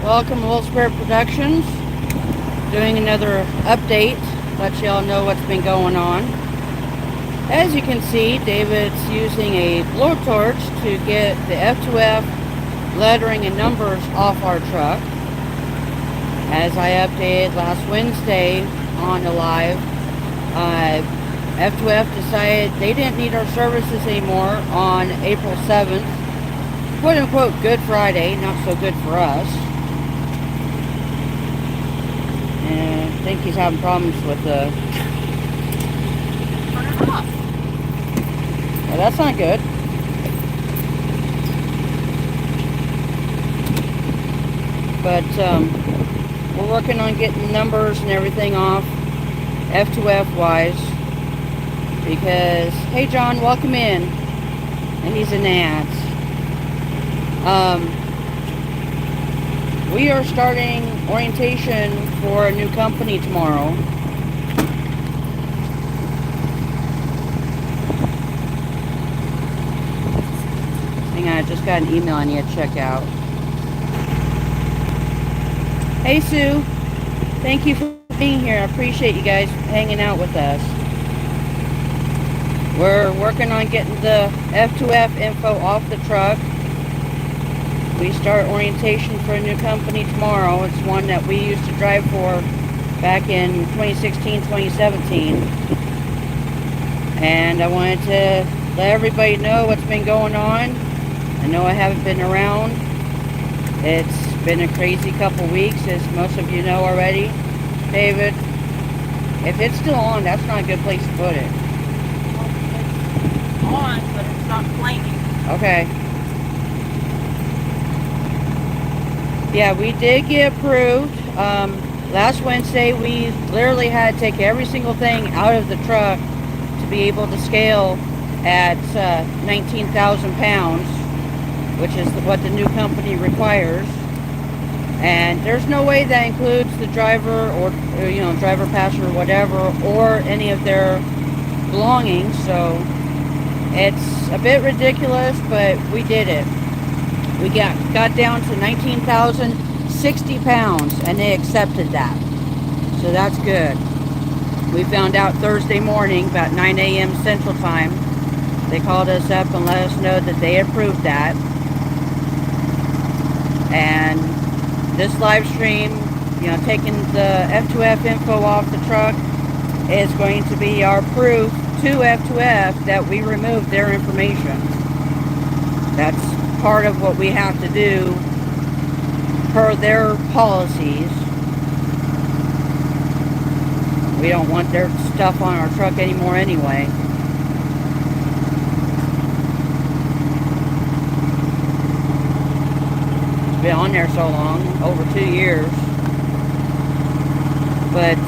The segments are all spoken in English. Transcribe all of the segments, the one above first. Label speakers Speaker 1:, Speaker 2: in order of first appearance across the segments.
Speaker 1: Welcome to Wolvespirit Productions. Doing another update. Let y'all know what's been going on. As you can see, David's using a blowtorch to get the F2F lettering and numbers off our truck. As I updated last Wednesday on the live, F2F decided they didn't need our services anymore on April 7th. Quote unquote Good Friday, not so good for us. And I think he's having problems with the...
Speaker 2: Turn it off.
Speaker 1: Well, that's not good. But we're working on getting numbers and everything off F2F wise. Because, hey John, welcome in. And he's in the ads. We are starting orientation for a new company tomorrow. Hang on, I just got an email I need to check out. Hey Sue, thank you for being here. I appreciate you guys hanging out with us. We're working on getting the F2F info off the truck. We start orientation for a new company tomorrow. It's one that we used to drive for back in 2016, 2017. And I wanted to let everybody know what's been going on. I know I haven't been around. It's been a crazy couple weeks, as most of you know already. David, if it's still on, that's not a good place to put it.
Speaker 2: It's on, but it's not playing.
Speaker 1: Okay. Yeah, we did get approved. Last Wednesday, we literally had to take every single thing out of the truck to be able to scale at 19,000 pounds, which is what the new company requires. And there's no way that includes the driver or driver, passenger, or whatever, or any of their belongings. So it's a bit ridiculous, but we did it. We got down to 19,060 pounds, and they accepted that. So that's good. We found out Thursday morning, about 9 a.m. Central Time. They called us up and let us know that they approved that. And this live stream, taking the F2F info off the truck is going to be our proof to F2F that we removed their information. That's part of what we have to do per their policies. We don't want their stuff on our truck anymore anyway. It's been on there so long, over 2 years. But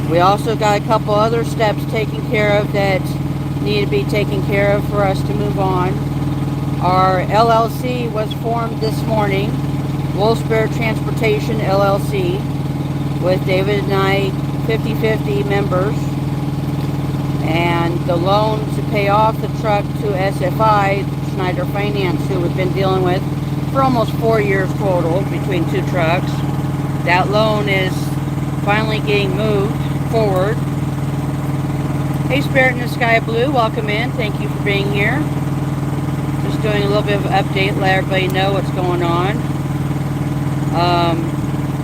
Speaker 1: we also got a couple other steps taken care of that need to be taken care of for us to move on. Our LLC was formed this morning, Wolvespirit Transportation LLC, with David and I 50-50 members. And the loan to pay off the truck to SFI, Schneider Finance, who we've been dealing with for almost 4 years total between two trucks. That loan is finally getting moved forward. Hey Spirit in the Sky Blue, welcome in. Thank you for being here. Just doing a little bit of an update, let everybody know what's going on.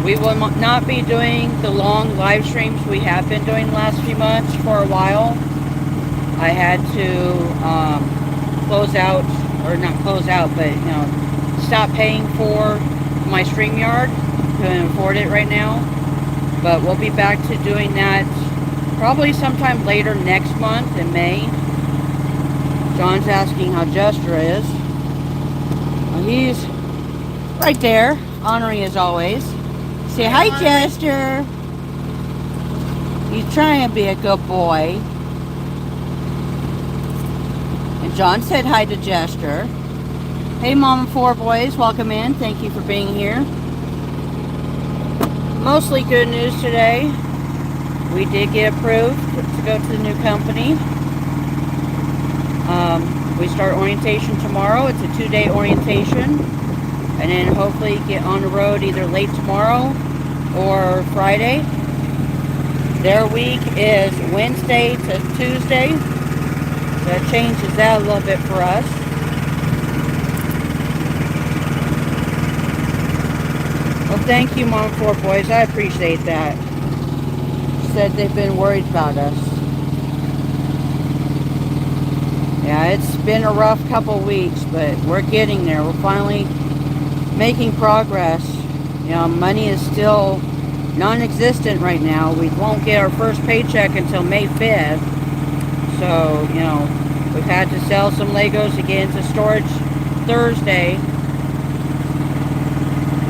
Speaker 1: We will not be doing the long live streams we have been doing the last few months for a while. I had to close out, or not close out, but stop paying for my StreamYard. Couldn't afford it right now. But we'll be back to doing that probably sometime later next month in May. John's asking how Jester is. Well, he's right there, honoring as always. Say hi, Jester. He's trying to be a good boy. And John said hi to Jester. Hey, Mom and 4 boys, welcome in. Thank you for being here. Mostly good news today. We did get approved to go to the new company. We start orientation tomorrow. It's a 2-day orientation. and then hopefully get on the road either late tomorrow or Friday. Their week is Wednesday to Tuesday. That changes that a little bit for us. Well, thank you, Mom 4 Boys. I appreciate that. Said they've been worried about us. Yeah, it's been a rough couple weeks, but we're getting there. We're finally making progress. You know, money is still non-existent right now. We won't get our first paycheck until May 5th. So, you know, we've had to sell some Legos to get into storage Thursday.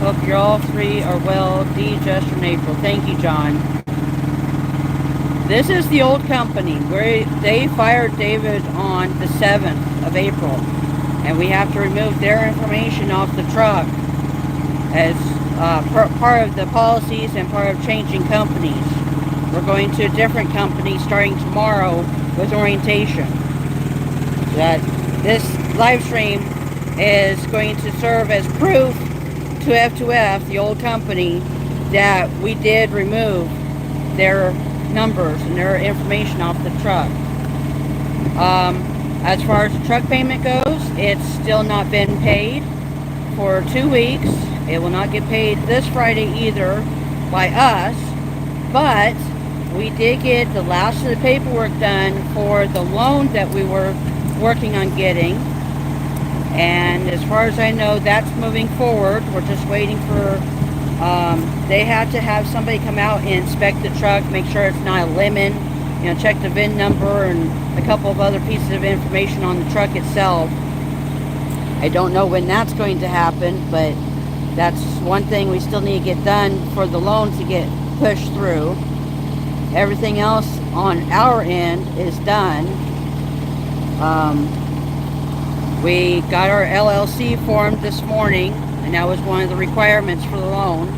Speaker 1: Hope you're all three are well. D. Jester and April. Thank you, John. This is the old company where they fired David on the 7th of April. And we have to remove their information off the truck as part of the policies and part of changing companies. We're going to a different company starting tomorrow with orientation. That this live stream is going to serve as proof to F2F, the old company, that we did remove their numbers and their information off the truck. As far as the truck payment goes, it's still not been paid for 2 weeks. It will not get paid this Friday either by us, but we did get the last of the paperwork done for the loan that we were working on getting, and as far as I know, that's moving forward. We're just waiting for they had to have somebody come out and inspect the truck, make sure it's not a lemon, you know, check the VIN number and a couple of other pieces of information on the truck itself. I don't know when that's going to happen, but that's one thing we still need to get done for the loan to get pushed through. Everything else on our end is done. We got our LLC formed this morning, and that was one of the requirements for the loan.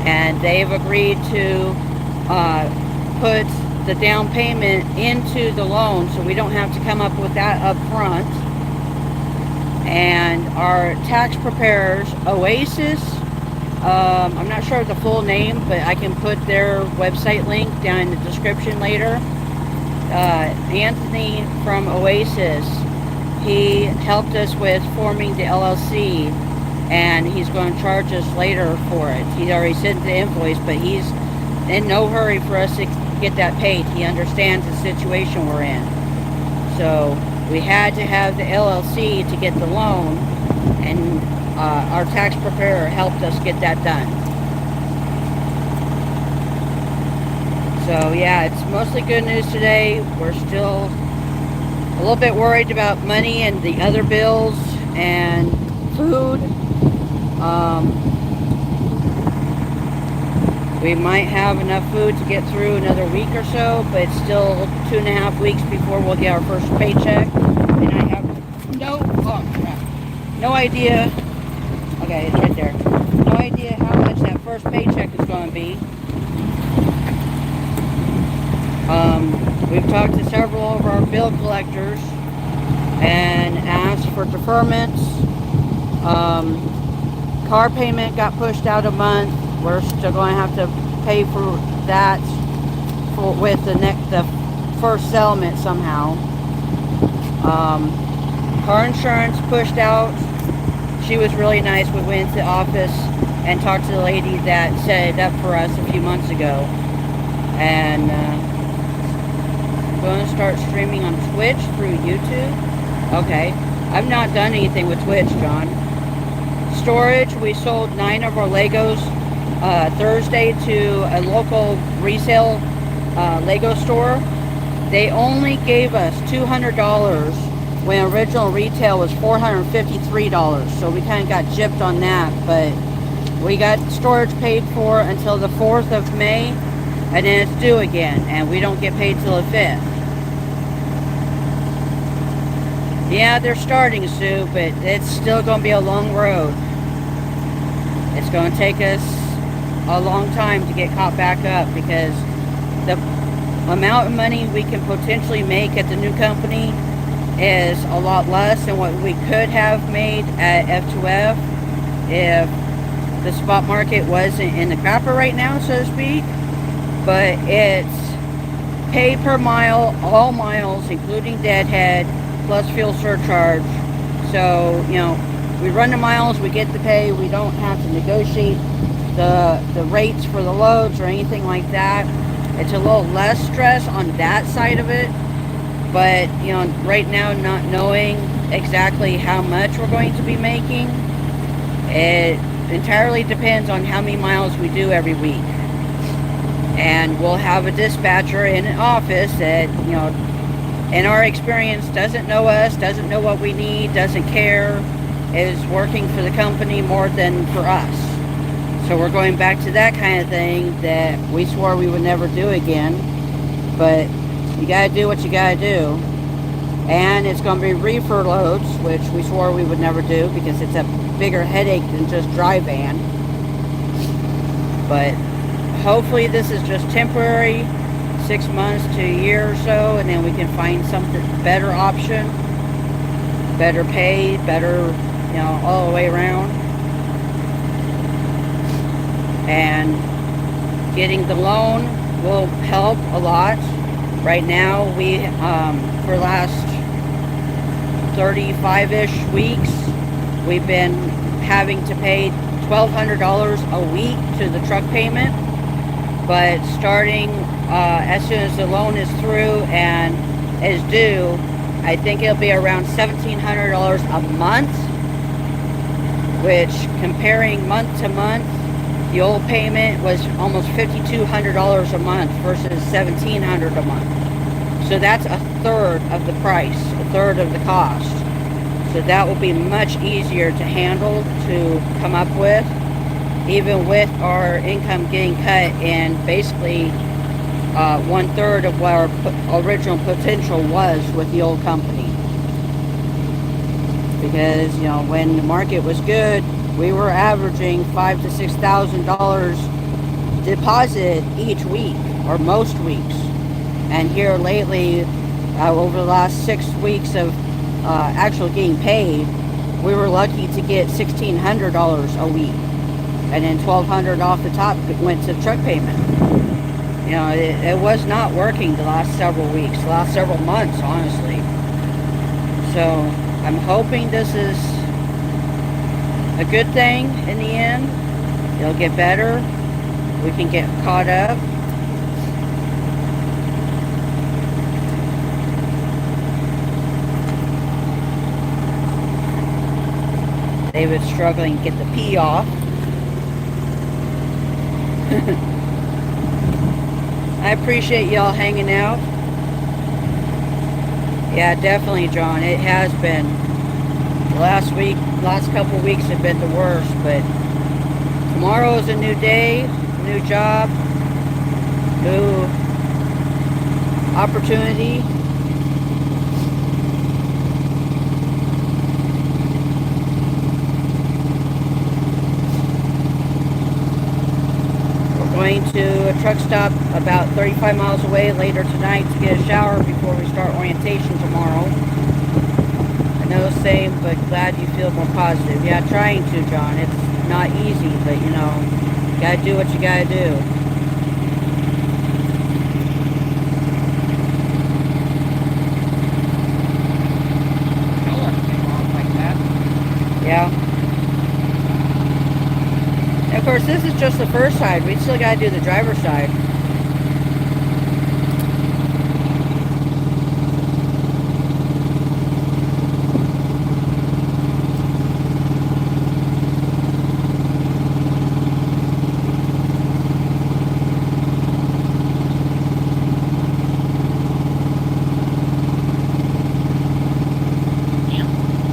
Speaker 1: And they've agreed to put the down payment into the loan, so we don't have to come up with that up front. And our tax preparers, Oasis, I'm not sure of the full name, but I can put their website link down in the description later. Anthony from Oasis, he helped us with forming the LLC, and he's going to charge us later for it. He already sent the invoice, but he's in no hurry for us to get that paid. He understands the situation we're in. So we had to have the LLC to get the loan, and our tax preparer helped us get that done. So yeah, it's mostly good news today. We're still a little bit worried about money and the other bills and food. We might have enough food to get through another week or so, but it's still 2.5 weeks before we'll get our first paycheck. And I have no idea. Okay, it's right there. No idea how much that first paycheck is going to be. We've talked to several of our bill collectors and asked for deferments. Car payment got pushed out a month. We're still going to have to pay for that with the first settlement somehow. Car insurance pushed out. She was really nice. We went into the office and talked to the lady that set it up for us a few months ago. And I'm going to start streaming on Twitch through YouTube. Okay. I've not done anything with Twitch, John. Storage, we sold 9 of our Legos Thursday to a local resale Lego store. They only gave us $200 when original retail was $453. So we kind of got gypped on that, but we got storage paid for until the 4th of May, and then it's due again, and we don't get paid till the 5th. Yeah, they're starting, Sue, but it's still going to be a long road. It's going to take us a long time to get caught back up, because the amount of money we can potentially make at the new company is a lot less than what we could have made at F2F if the spot market wasn't in the crapper right now, so to speak. But it's pay per mile, all miles, including deadhead, plus fuel surcharge. So, you know, we run the miles, we get the pay, we don't have to negotiate the rates for the loads or anything like that. It's a little less stress on that side of it. But, you know, right now, not knowing exactly how much we're going to be making, it entirely depends on how many miles we do every week. And we'll have a dispatcher in an office that, you know, in our experience, doesn't know us, doesn't know what we need, doesn't care, is working for the company more than for us. So we're going back to that kind of thing that we swore we would never do again. But you gotta do what you gotta do. And it's gonna be reefer loads, which we swore we would never do because it's a bigger headache than just dry van. But hopefully this is just temporary, 6 months to a year or so, and then we can find something better option, better pay, better, you know, all the way around. And getting the loan will help a lot. Right now, we, for the last 35-ish weeks, we've been having to pay $1,200 a week to the truck payment. But starting as soon as the loan is through and is due, I think it'll be around $1,700 a month, which, comparing month to month, the old payment was almost $5,200 a month versus $1,700 a month. So that's a third of the price, a third of the cost. So that will be much easier to handle, to come up with, even with our income getting cut in basically 1/3 of what our original potential was with the old company. Because, you know, when the market was good, we were averaging $5,000 to $6,000 deposit each week, or most weeks. And here lately, over the last 6 weeks of actually getting paid, we were lucky to get $1,600 a week. And then $1,200 off the top went to truck payment. You know, it was not working the last several weeks, the last several months, honestly. So I'm hoping this is a good thing in the end. It'll get better. We can get caught up. David's struggling to get the pee off. I appreciate y'all hanging out. Yeah, definitely, John. It has been. Last couple of weeks have been the worst, but tomorrow is a new day, new job, new opportunity. Going to a truck stop about 35 miles away later tonight to get a shower before we start orientation tomorrow. I know, same, but glad you feel more positive. Yeah, trying to, John. It's not easy, but, you know, you gotta do what you gotta do. Yeah. Of course, this is just the first side. We still got to do the driver's side.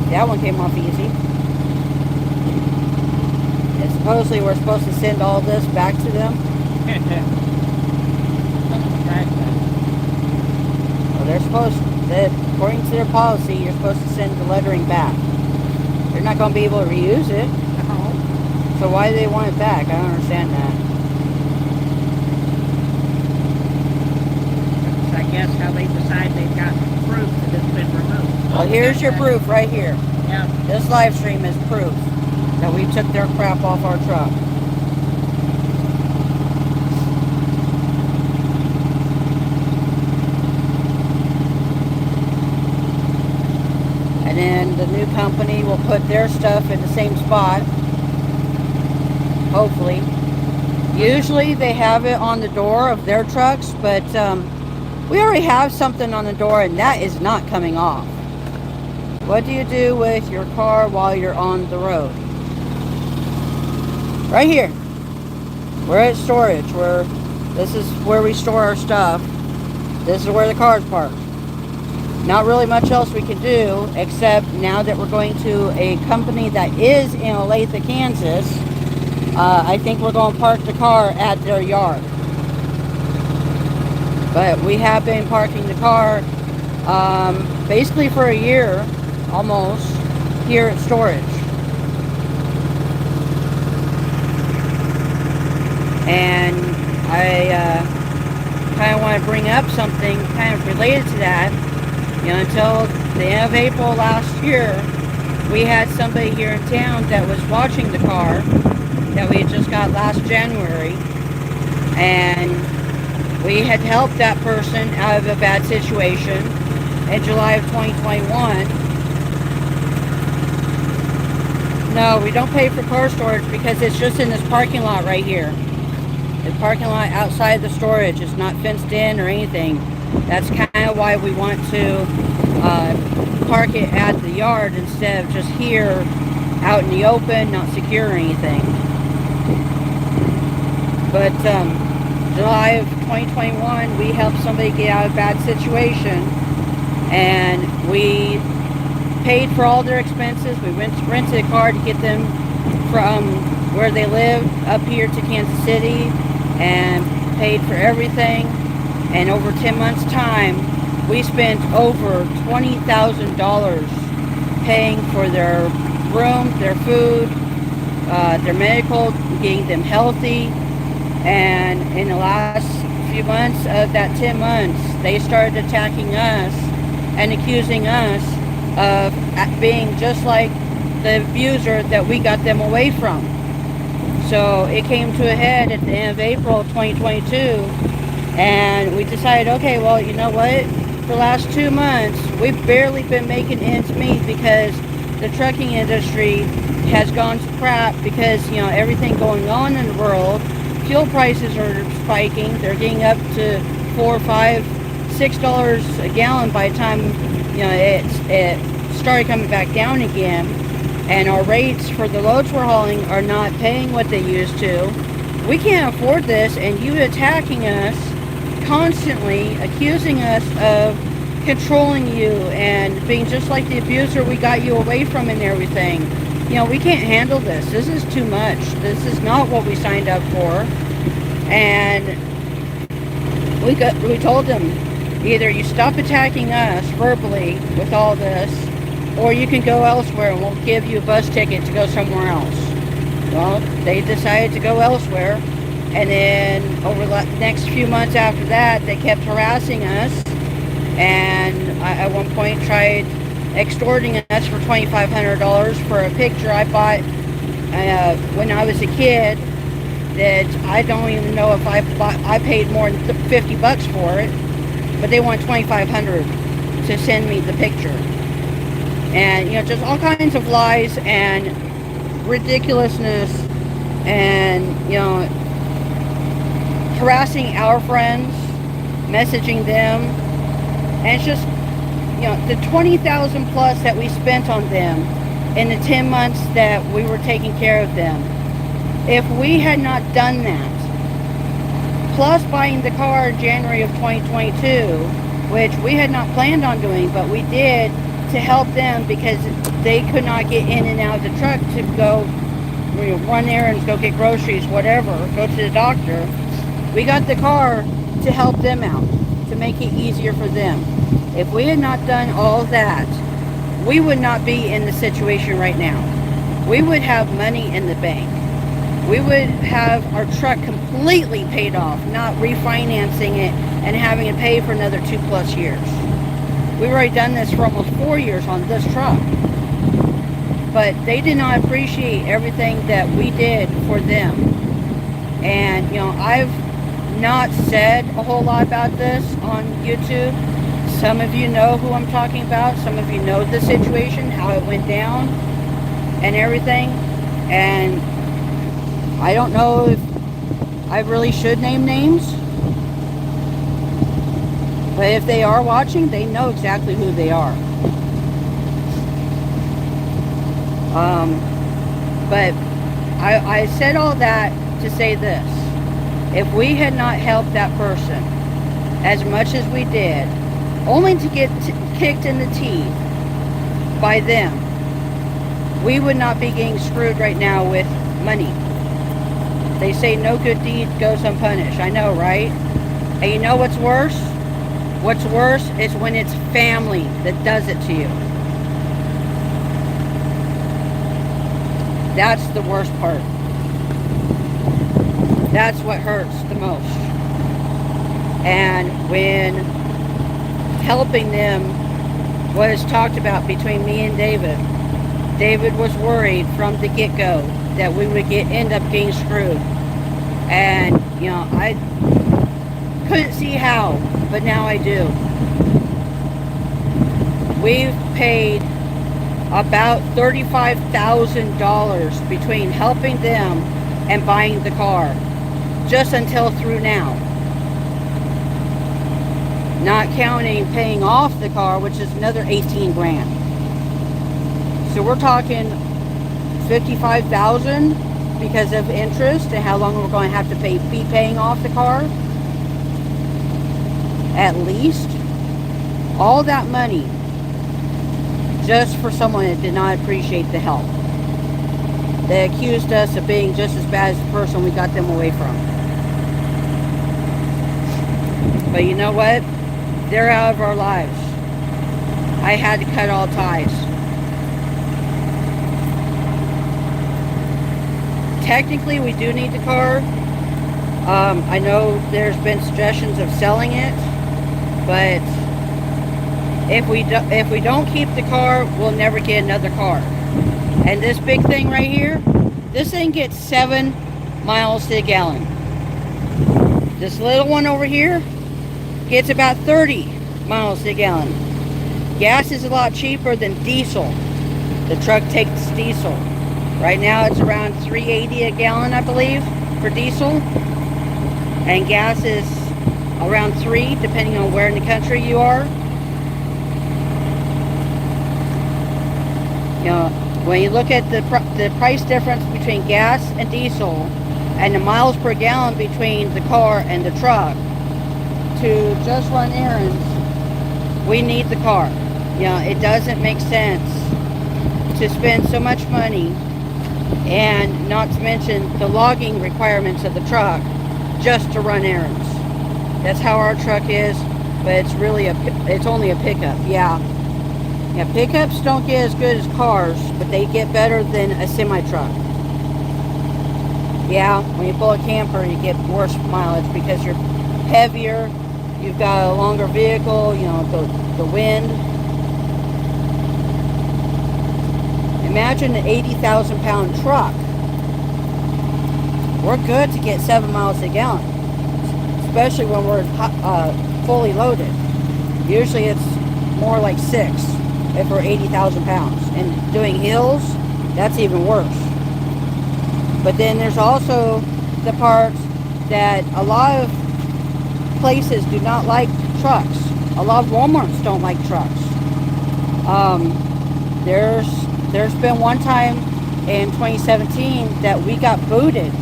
Speaker 1: That one came off easy. Supposedly we're supposed to send all this back to them. Well, they're supposed to, according to their policy, you're supposed to send the lettering back. They're not going to be able to reuse it. No. So why do they want it back? I don't understand that.
Speaker 2: I guess how they decide they've got proof that it's been removed.
Speaker 1: Well, here's your proof right here.
Speaker 2: Yeah.
Speaker 1: This live stream is proof that we took their crap off our truck. And then the new company will put their stuff in the same spot. Hopefully. Usually they have it on the door of their trucks, but we already have something on the door and that is not coming off. What do you do with your car while you're on the road? Right here. We're at storage. This is where we store our stuff. This is where the car's parked. Not really much else we can do, except now that we're going to a company that is in Olathe, Kansas, I think we're going to park the car at their yard. But we have been parking the car basically for a year, almost, here at storage. And I kind of want to bring up something kind of related to that. You know, until the end of April last year, we had somebody here in town that was watching the car that we had just got last January, and we had helped that person out of a bad situation in July of 2021. No, we don't pay for car storage because it's just in this parking lot right here. The parking lot outside the storage is not fenced in or anything. That's kind of why we want to park it at the yard instead of just here out in the open, not secure or anything. But July of 2021, we helped somebody get out of a bad situation, and we paid for all their expenses. We rented a car to get them from where they live up here to Kansas City, and paid for everything. And over 10 months time, we spent over $20,000 paying for their room, their food, their medical, getting them healthy. And in the last few months of that 10 months, they started attacking us and accusing us of being just like the abuser that we got them away from. So it came to a head at the end of April 2022, and we decided, okay, well, you know what? For the last 2 months, we've barely been making ends meet because the trucking industry has gone to crap because, you know, everything going on in the world. Fuel prices are spiking. They're getting up to $4, $5, $6 a gallon by the time, you know, it started coming back down again. And our rates for the loads we're hauling are not paying what they used to. We can't afford this, and you attacking us constantly, accusing us of controlling you and being just like the abuser we got you away from and everything. You know, we can't handle this. This is too much. This is not what we signed up for. And we told them, either you stop attacking us verbally with all this, or you can go elsewhere and we'll give you a bus ticket to go somewhere else. Well, they decided to go elsewhere, and then over the next few months after that, they kept harassing us, and I at one point tried extorting us for $2,500 for a picture I bought when I was a kid that I don't even know if I paid more than $50 for it, but they want $2,500 to send me the picture. And, you know, just all kinds of lies and ridiculousness, and, you know, harassing our friends, messaging them, and it's just, you know, the $20,000 plus that we spent on them in the 10 months that we were taking care of them. If we had not done that, plus buying the car in January of 2022, which we had not planned on doing, but we did to help them because they could not get in and out of the truck to go, you know, run errands, go get groceries, whatever, go to the doctor. We got the car to help them out, to make it easier for them. If we had not done all that, we would not be in the situation right now. We would have money in the bank. We would have our truck completely paid off, not refinancing it and having it pay for another 2+ years. We've already done this for almost 4 years on this truck. But they did not appreciate everything that we did for them. And, you know, I've not said a whole lot about this on YouTube. Some of you know who I'm talking about. Some of you know the situation, how it went down and everything. And I don't know if I really should name names. But if they are watching, they know exactly who they are. But I said all that to say this. If we had not helped that person as much as we did, only to get kicked in the teeth by them, we would not be getting screwed right now with money. They say no good deed goes unpunished. I know, right? And you know what's worse? What's worse is when it's family that does it to you. That's the worst part. That's what hurts the most. And when helping them was talked about between me and David, David was worried from the get-go that we would end up getting screwed. And, you know, I couldn't see how, but now I do. We've paid about $35,000 between helping them and buying the car, just until through now. Not counting paying off the car, which is another 18 grand. So we're talking 55,000 because of interest and how long we're going to have to be paying off the car. At least all that money just for someone that did not appreciate the help. They accused us of being just as bad as the person we got them away from. But you know what? They're out of our lives. I had to cut all ties. Technically, we do need the car. I know there's been suggestions of selling it, but if we don't keep the car, we'll never get another car. And this big thing right here, this thing gets 7 miles to the gallon. This little one over here gets about 30 miles to the gallon. Gas is a lot cheaper than diesel. The truck takes diesel. Right now it's around $3.80 a gallon, I believe, for diesel. And gas is around $3, depending on where in the country you are. You know, when you look at the price difference between gas and diesel and the miles per gallon between the car and the truck to just run errands, we need the car. You know, it doesn't make sense to spend so much money, and not to mention the logging requirements of the truck just to run errands. That's how our truck is, but it's only a pickup. Yeah, pickups don't get as good as cars, but they get better than a semi-truck. Yeah, when you pull a camper, you get worse mileage because you're heavier, you've got a longer vehicle, you know, the wind. Imagine an 80,000 pound truck. We're good to get 7 miles a gallon, especially when we're fully loaded. Usually it's more like 6 if we're 80,000 pounds. And doing hills, that's even worse. But then there's also the parts that a lot of places do not like trucks. A lot of Walmarts don't like trucks. There's been one time in 2017 that we got booted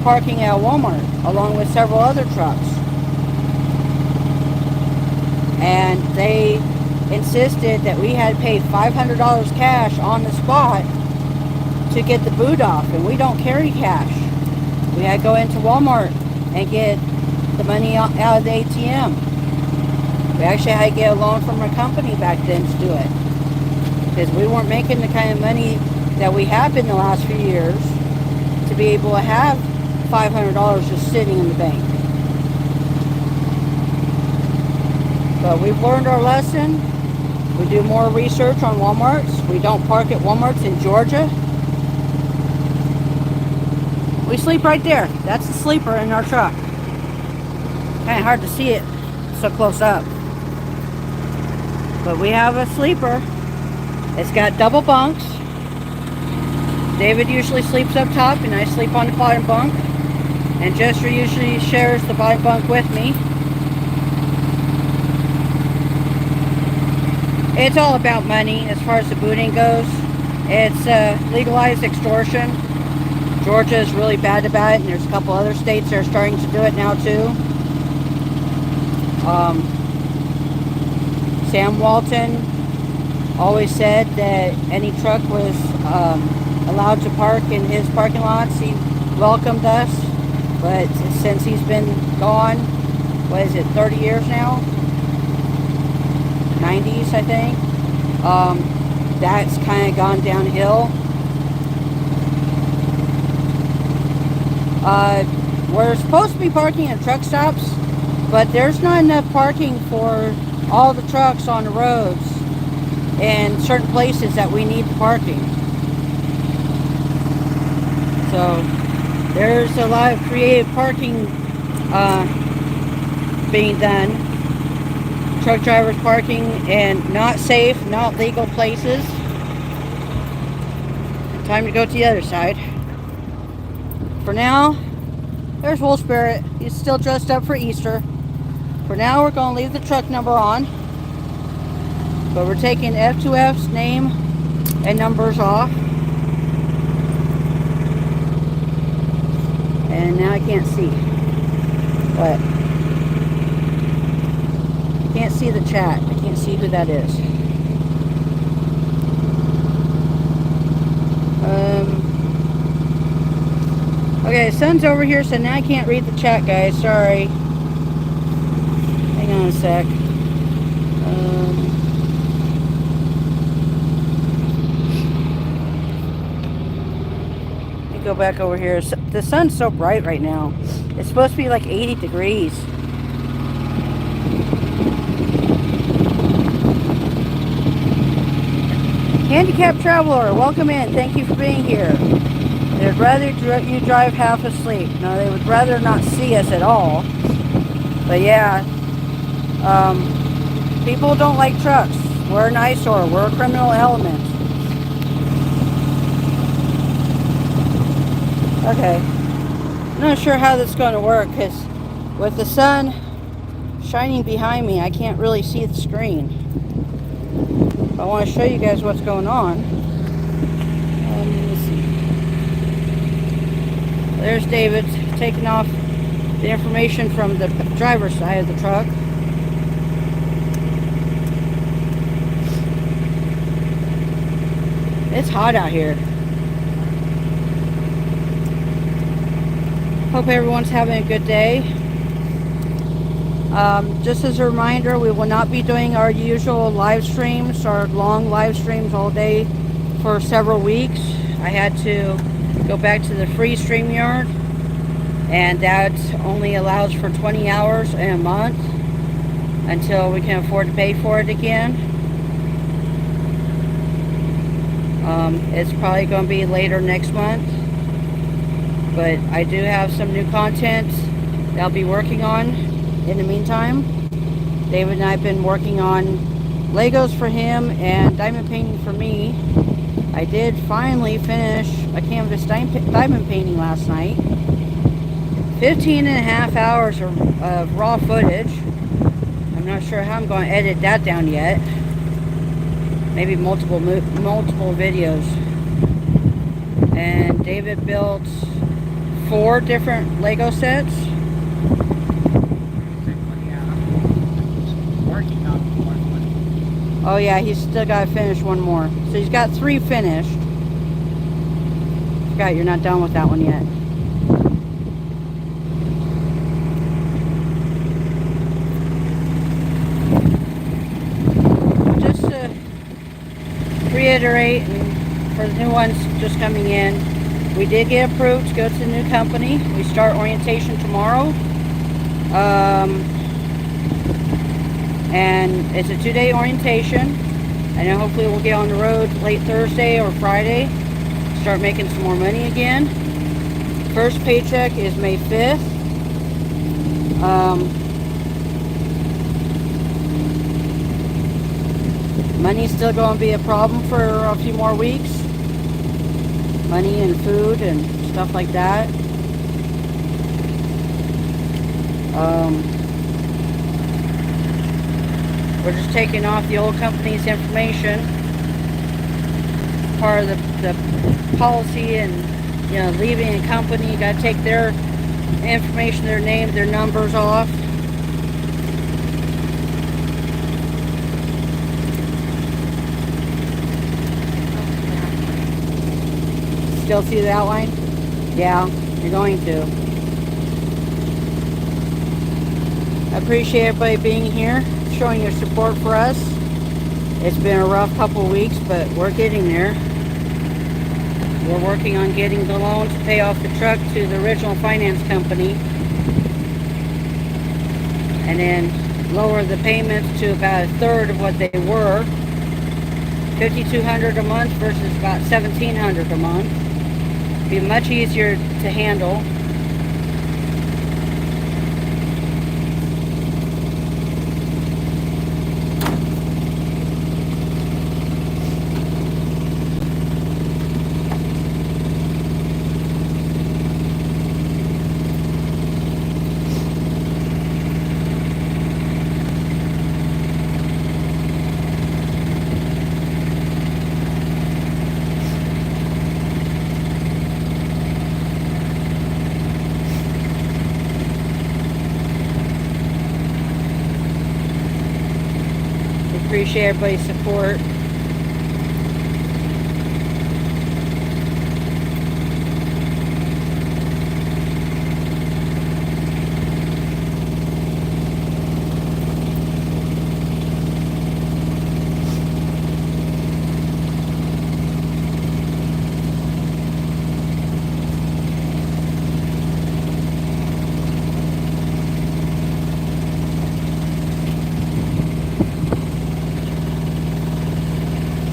Speaker 1: parking at Walmart along with several other trucks. And they insisted that we had to pay $500 cash on the spot to get the boot off, and we don't carry cash. We had to go into Walmart and get the money out of the ATM. We actually had to get a loan from a company back then to do it, because we weren't making the kind of money that we have been the last few years to be able to have $500 just sitting in the bank. But we've learned our lesson, We do more research on Walmarts. We don't park at Walmarts in Georgia. We sleep right there. That's the sleeper in our truck. Kind of hard to see it so close up. But we have a sleeper. It's got double bunks. David usually sleeps up top and I sleep on the bottom bunk. And Jester usually shares the bottom bunk with me. It's all about money as far as the booting goes. It's legalized extortion. Georgia is really bad about it, and there's a couple other states that are starting to do it now too. Sam Walton always said that any truck was allowed to park in his parking lots, he welcomed us. But since he's been gone, what is it, 30 years now? 90s, I think. That's kind of gone downhill. We're supposed to be parking at truck stops, but there's not enough parking for all the trucks on the roads in certain places that we need the parking. So there's a lot of creative parking being done. Truck drivers parking in not safe, not legal places. Time to go to the other side. For now, there's Wolvespirit. He's still dressed up for Easter. For now, we're going to leave the truck number on. But we're taking F2F's name and numbers off. And now I can't see. What? Can't see the chat. I can't see who that is. Okay, sun's over here, so now I can't read the chat, guys. Sorry. Hang on a sec. Let me go back over here. The sun's so bright right now. It's supposed to be like 80 degrees. Handicapped traveler, welcome in. Thank you for being here. They'd rather you drive half asleep. No, they would rather not see us at all. But yeah, people don't like trucks. We're an eyesore. We're a criminal element. Okay. I'm not sure how this is going to work because with the sun shining behind me, I can't really see the screen. I want to show you guys what's going on. Let me see. There's David taking off the information from the driver's side of the truck. It's hot out here. Hope everyone's having a good day. Just as a reminder, we will not be doing our usual live streams, our long live streams all day for several weeks. I had to go back to the free StreamYard, and that only allows for 20 hours in a month until we can afford to pay for it again. It's probably going to be later next month, but I do have some new content that I'll be working on in the meantime. David and I have been working on Legos for him and diamond painting for me. I did finally finish a canvas diamond painting last night. 15.5 hours of raw footage. I'm not sure how I'm going to edit that down yet. Maybe multiple videos. And David built 4 different Lego sets. Oh yeah, he's still got to finish one more. So he's got 3 finished. Forgot you're not done with that one yet. Just to reiterate, and for the new ones just coming in, we did get approved to go to the new company. We start orientation tomorrow. And it's a 2-day orientation. And then hopefully we'll get on the road late Thursday or Friday. Start making some more money again. First paycheck is May 5th. Money's still going to be a problem for a few more weeks. Money and food and stuff like that. We're just taking off the old company's information. Part of the policy, and you know, leaving a company, you got to take their information, their name, their numbers off. Still see the outline? Yeah, you're going to. I appreciate everybody being here, showing your support for us. It's been a rough couple weeks, but we're getting there. We're working on getting the loan to pay off the truck to the original finance company, and then lower the payments to about a third of what they were. $5,200 a month versus about $1,700 a month. Be much easier to handle. Appreciate everybody's support.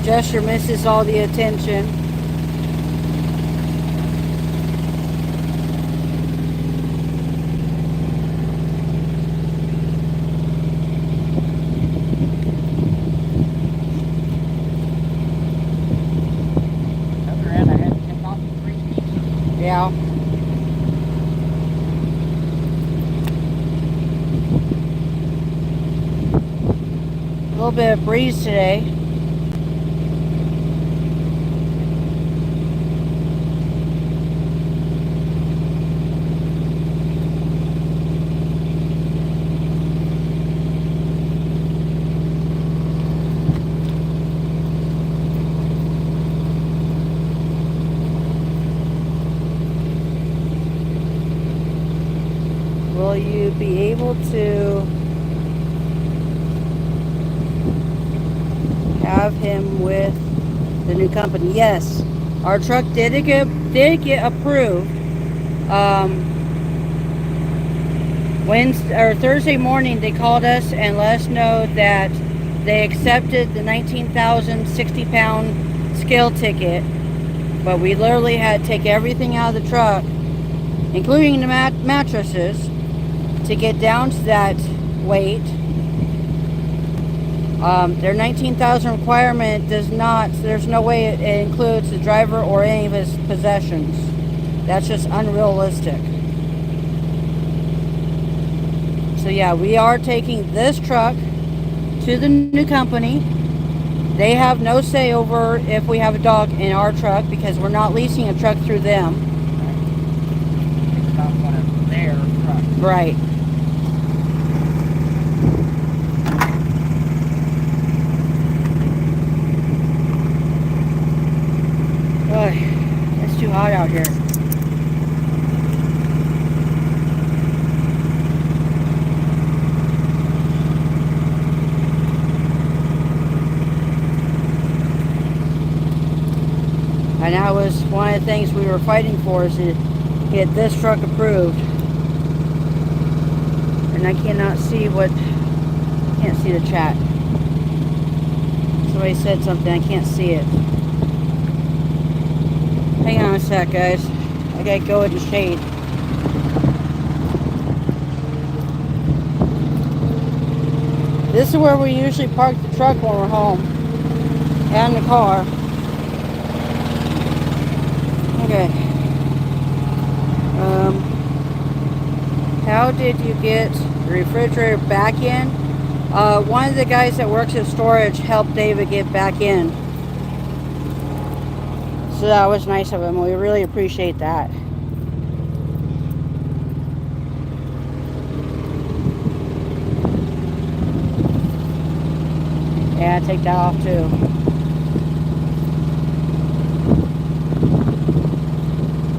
Speaker 1: Gesture misses all the attention.
Speaker 2: Other end, I had to take off 3 feet.
Speaker 1: Yeah. A little bit of breeze today. Will you be able to have him with the new company? Yes, our truck did get approved. Wednesday or Thursday morning, they called us and let us know that they accepted the 19,000 60-pound scale ticket, but we literally had to take everything out of the truck, including the mattresses, to get down to that weight. Their 19,000 requirement does not, there's no way it includes the driver or any of his possessions. That's just unrealistic. So yeah, we are taking this truck to the new company. They have no say over if we have a dog in our truck because we're not leasing a truck through them.
Speaker 2: It's not one of their trucks.
Speaker 1: Right. Ugh, it's too hot out here. And that was one of the things we were fighting for, is to get this truck approved. And I cannot see the chat. So Somebody said something. I can't see it. Hang on a sec, guys. I gotta go in the shade. This is where we usually park the truck when we're home. And the car. Okay. How did you get the refrigerator back in? One of the guys that works at storage helped David get back in. So that was nice of him. We really appreciate that. Yeah, take that off too.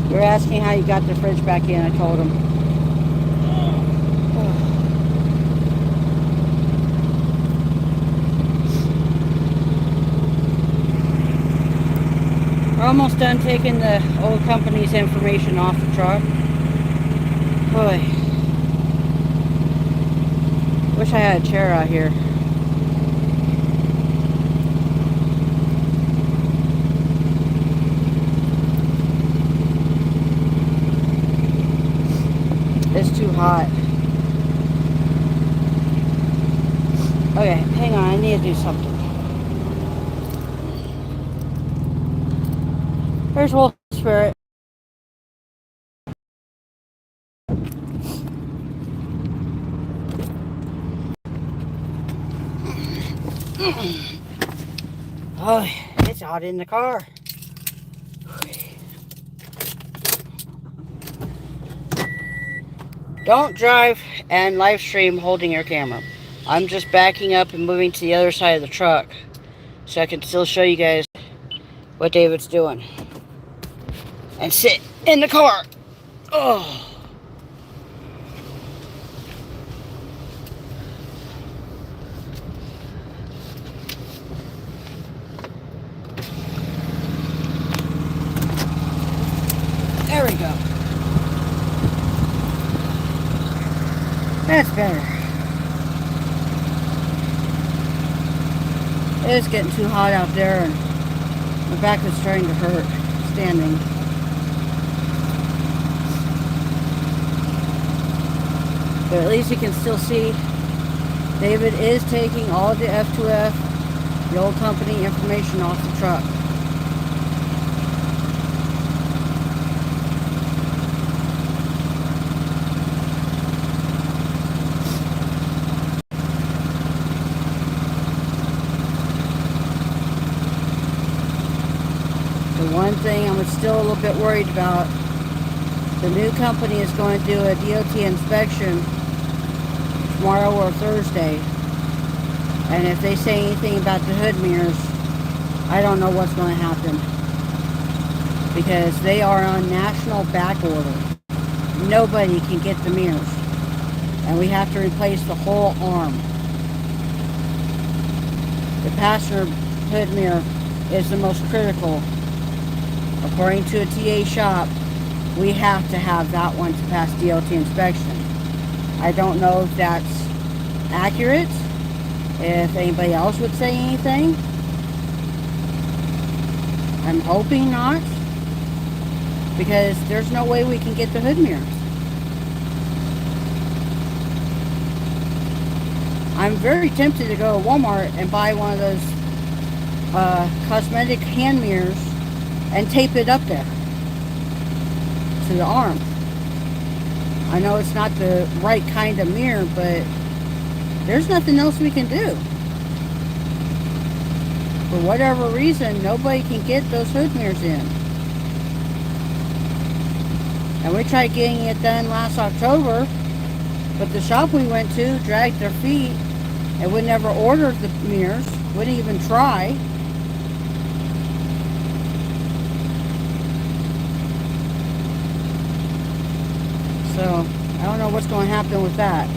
Speaker 1: You were asking how you got the fridge back in, I told him. We're almost done taking the old company's information off the truck. Boy. Wish I had a chair out here. It's too hot. Okay, hang on, I need to do something. There's Wolvespirit. Oh, it's hot in the car. Don't drive and live stream holding your camera. I'm just backing up and moving to the other side of the truck so I can still show you guys what David's doing. And sit in the car. Oh. There we go. That's better. It's getting too hot out there and my back is starting to hurt standing. But at least you can still see David is taking all the F2F, the old company information off the truck. The one thing I'm still a little bit worried about, the new company is going to do a DOT inspection tomorrow or Thursday. And if they say anything about the hood mirrors, I don't know what's going to happen. Because they are on national back order. Nobody can get the mirrors. And we have to replace the whole arm. The passenger hood mirror is the most critical. According to a TA shop, we have to have that one to pass DOT inspection. I don't know if that's accurate, if anybody else would say anything. I'm hoping not, because there's no way we can get the hood mirrors. I'm very tempted to go to Walmart and buy one of those cosmetic hand mirrors and tape it up there to the arm. I know it's not the right kind of mirror, but there's nothing else we can do. For whatever reason, nobody can get those hood mirrors in. And we tried getting it done last October, but the shop we went to dragged their feet and would never order the mirrors, wouldn't even try. So, I don't know what's going to happen with that.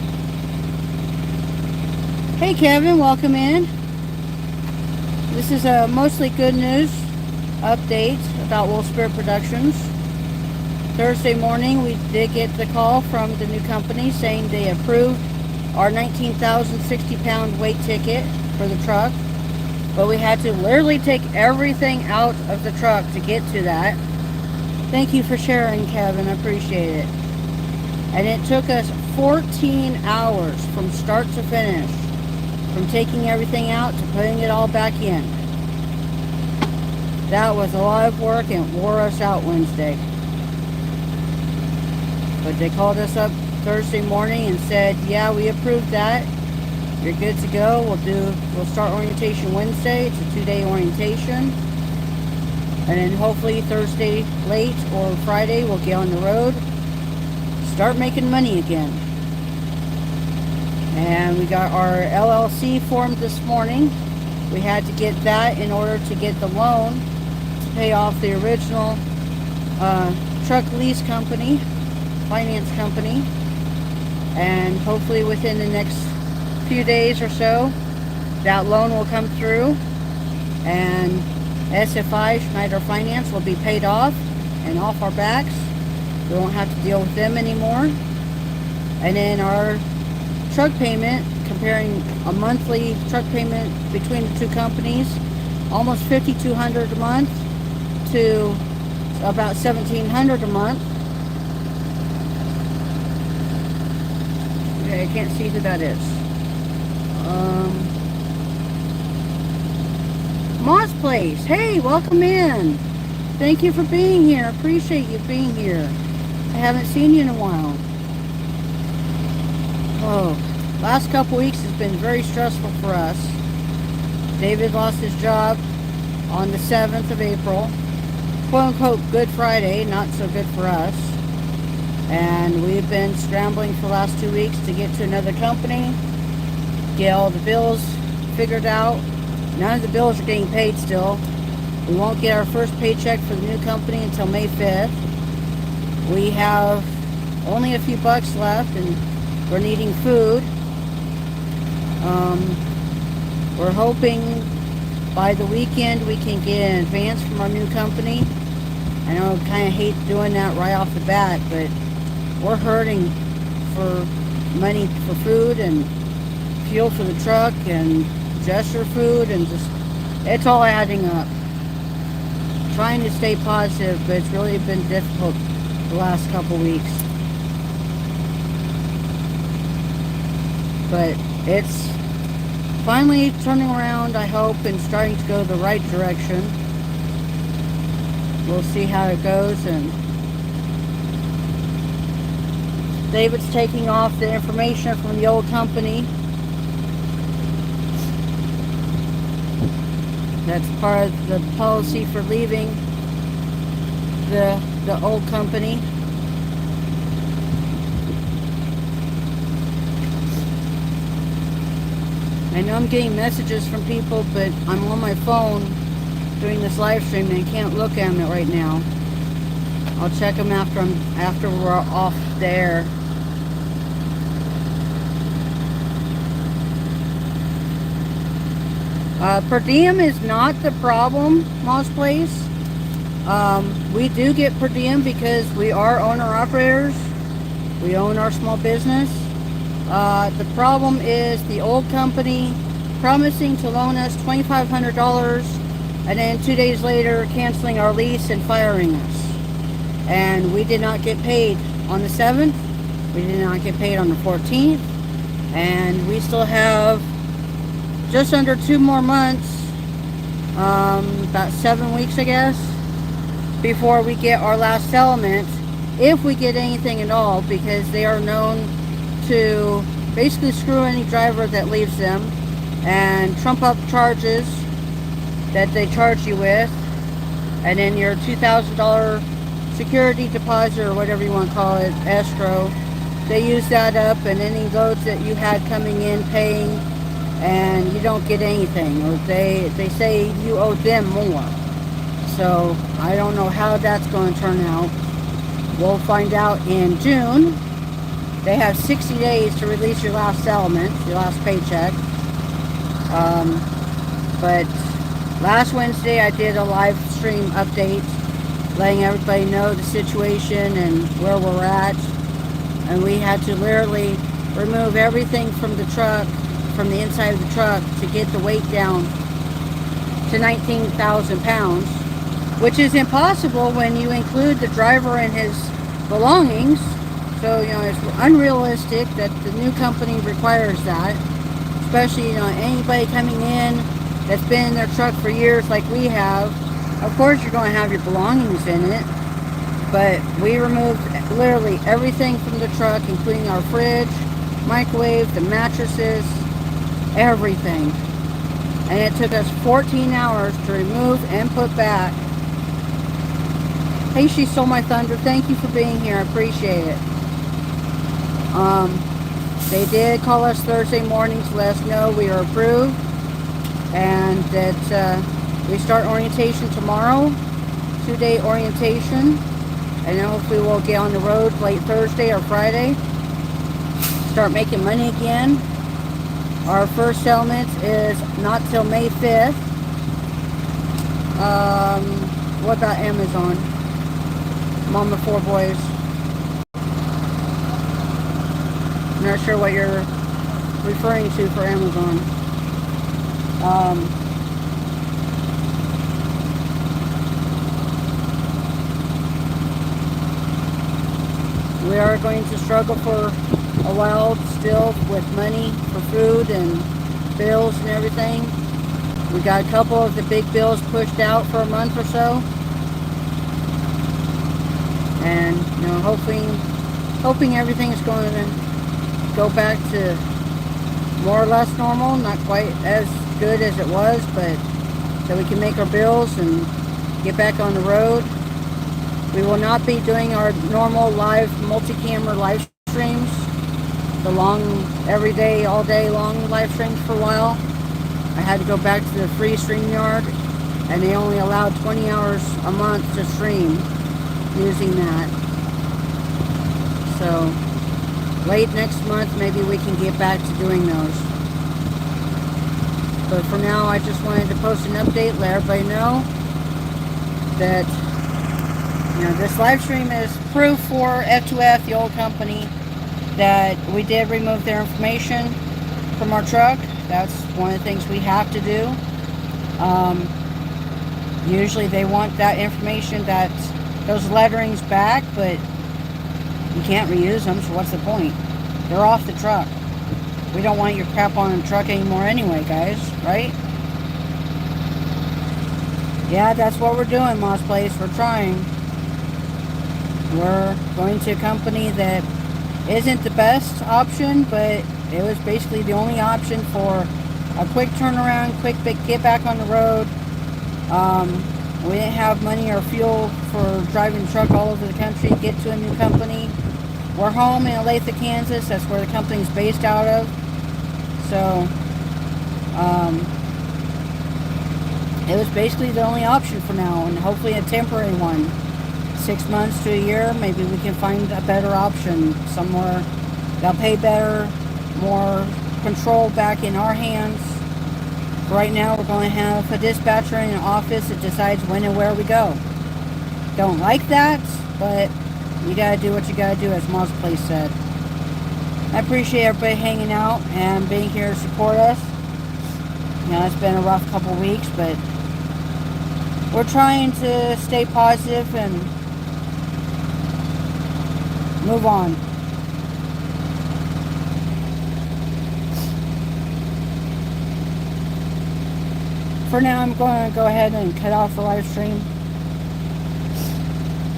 Speaker 1: Hey Kevin, welcome in. This is a mostly good news update about Wolvespirit Productions. Thursday morning we did get the call from the new company saying they approved our 19,060 pound weight ticket for the truck. But we had to literally take everything out of the truck to get to that. Thank you for sharing, Kevin. I appreciate it. And it took us 14 hours from start to finish, from taking everything out to putting it all back in. That was a lot of work and it wore us out Wednesday. But they called us up Thursday morning and said, yeah, we approved that. You're good to go. We'll start orientation Wednesday. It's a 2-day orientation. And then hopefully Thursday late or Friday we'll get on the road, start making money again. And we got our LLC formed this morning. We had to get that in order to get the loan to pay off the original truck lease company, finance company. And hopefully within the next few days or so, that loan will come through and SFI, Schneider Finance, will be paid off and off our backs. We won't have to deal with them anymore. And then our truck payment, comparing a monthly truck payment between the two companies, almost $5,200 a month to about $1,700 a month. Okay, I can't see who that is. Moss Place. Hey, welcome in. Thank you for being here. Appreciate you being here. I haven't seen you in a while. Oh, last couple weeks has been very stressful for us. David lost his job on the 7th of April. Quote unquote Good Friday, not so good for us. And we've been scrambling for the last 2 weeks to get to another company, get all the bills figured out. None of the bills are getting paid still. We won't get our first paycheck for the new company until May 5th. We have only a few bucks left and we're needing food. We're hoping by the weekend we can get an advance from our new company. I know I kind of hate doing that right off the bat, but we're hurting for money for food and fuel for the truck and gesture food, and just it's all adding up. Trying to stay positive, but it's really been difficult the last couple weeks. But it's finally turning around, I hope, and starting to go the right direction. We'll see how it goes. And David's taking off the information from the old company. That's part of the policy for leaving the old company. I know I'm getting messages from people, but I'm on my phone doing this live stream and I can't look at them right now. I'll check them after we're off the air. Per diem is not the problem, Moss Place. We do get per diem because we are owner-operators. We own our small business. The problem is the old company promising to loan us $2,500 and then 2 days later canceling our lease and firing us. And we did not get paid on the 7th. We did not get paid on the 14th. And we still have just under 2 more months, about 7 weeks I guess, before we get our last settlement, if we get anything at all, because they are known to basically screw any driver that leaves them and trump up charges that they charge you with, and then your $2,000 security deposit or whatever you want to call it, escrow, they use that up, and any loads that you had coming in paying and you don't get anything, or they say you owe them more. So I don't know how that's going to turn out. We'll find out in June. They have 60 days to release your last settlement, your last paycheck. But last Wednesday I did a live stream update letting everybody know the situation and where we're at. And we had to literally remove everything from the truck, from the inside of the truck, to get the weight down to 19,000 pounds, which is impossible when you include the driver and his belongings. So, you know, it's unrealistic that the new company requires that, especially, you know, anybody coming in that's been in their truck for years like we have. Of course you're going to have your belongings in it, but we removed literally everything from the truck, including our fridge, microwave, the mattresses, everything. And it took us 14 hours to remove and put back. Hey, she stole my thunder. Thank you for being here. I appreciate it. They did call us Thursday morning to let us know we are approved, and that we start orientation tomorrow, 2-day orientation, and then hopefully we'll get on the road late Thursday or Friday, start making money again. Our first settlement is not till May 5th. What about Amazon? Mama 4 boys. I'm not sure what you're referring to for Amazon. We are going to struggle for a while still with money for food and bills and everything. We got a couple of the big bills pushed out for a month or so. And, you know, hoping everything's going to go back to more or less normal, not quite as good as it was, but so we can make our bills and get back on the road. We will not be doing our normal live multi-camera live streams, the long, every day, all day long live streams for a while. I had to go back to the free StreamYard, and they only allowed 20 hours a month to stream using that. So late next month, maybe we can get back to doing those. But for now, I just wanted to post an update, let everybody know that, you know, this live stream is proof for F2F, the old company, that we did remove their information from our truck. That's one of the things we have to do. Usually they want that information, that those letterings back, but you can't reuse them, so what's the point? They're off the truck. We don't want your crap on the truck anymore anyway, guys, right? Yeah, that's what we're doing, Moss Place. We're trying. We're going to a company that isn't the best option, but it was basically the only option for a quick turnaround, quick get back on the road. We didn't have money or fuel for driving the truck all over the country to get to a new company. We're home in Olathe, Kansas. That's where the company's based out of. So, it was basically the only option for now, and hopefully a temporary one. 6 months to a year, maybe we can find a better option somewhere that'll pay better, more control back in our hands. Right now, we're going to have a dispatcher in an office that decides when and where we go. Don't like that, but you gotta do what you gotta do, as Moss Place said. I appreciate everybody hanging out and being here to support us. You know, it's been a rough couple weeks, but we're trying to stay positive and move on. For now, I'm going to go ahead and cut off the live stream.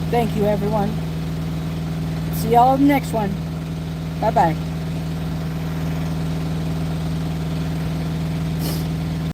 Speaker 1: Thank you, everyone. See y'all in the next one. Bye-bye.